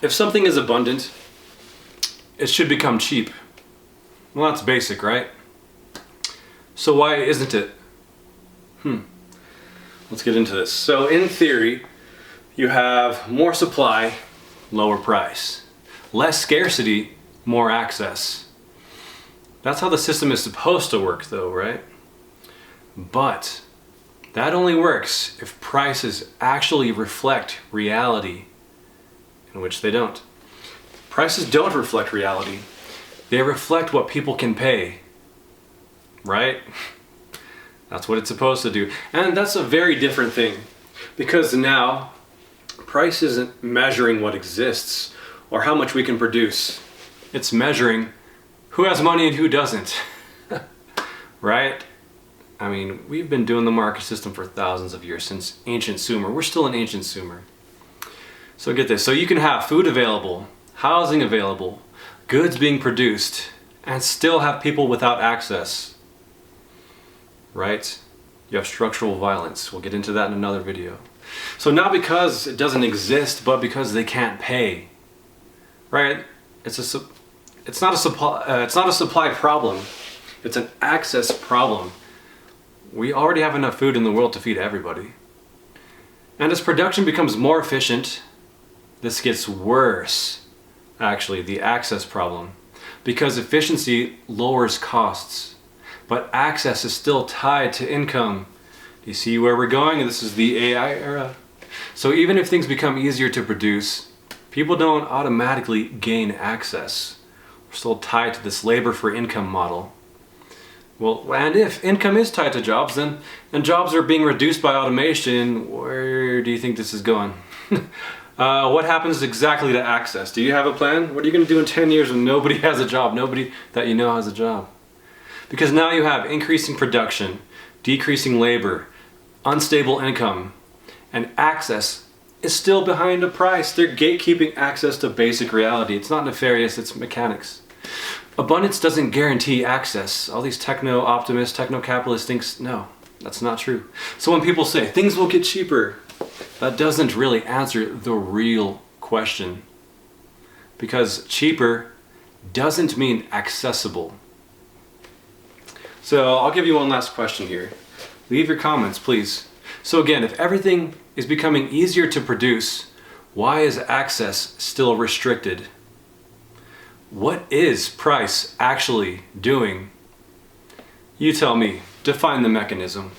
If something is abundant, it should become cheap. Well, that's basic, right? So why isn't it? Let's get into this. So in theory, you have more supply, lower price. Less scarcity, more access. That's how the system is supposed to work though, right? But that only works if prices actually reflect reality, in which they don't. Prices don't reflect reality. They reflect what people can pay, right? That's what it's supposed to do. And that's a very different thing, because now price isn't measuring what exists or how much we can produce. It's measuring who has money and who doesn't, right? I mean, we've been doing the market system for thousands of years, since ancient Sumer. We're still in ancient Sumer. So get this, so you can have food available, housing available, goods being produced, and still have people without access, right? You have structural violence. We'll get into that in another video. So not because it doesn't exist, but because they can't pay, right? It's not a supply problem. It's an access problem. We already have enough food in the world to feed everybody. And as production becomes more efficient, this gets worse, actually, the access problem. Because efficiency lowers costs, but access is still tied to income. Do you see where we're going? This is the AI era. So even if things become easier to produce, people don't automatically gain access. We're still tied to this labor for income model. Well, and if income is tied to jobs, then and jobs are being reduced by automation, where do you think this is going? What happens exactly to access? Do you have a plan? What are you going to do in 10 years when nobody has a job? Nobody that you know has a job. Because now you have increasing production, decreasing labor, unstable income, and access is still behind a price. They're gatekeeping access to basic reality. It's not nefarious, it's mechanics. Abundance doesn't guarantee access. All these techno-optimists, techno-capitalists think, no, that's not true. So when people say things will get cheaper, that doesn't really answer the real question. Because cheaper doesn't mean accessible. So I'll give you one last question here. Leave your comments, please. So again, if everything is becoming easier to produce, why is access still restricted? What is price actually doing? You tell me. Define the mechanism.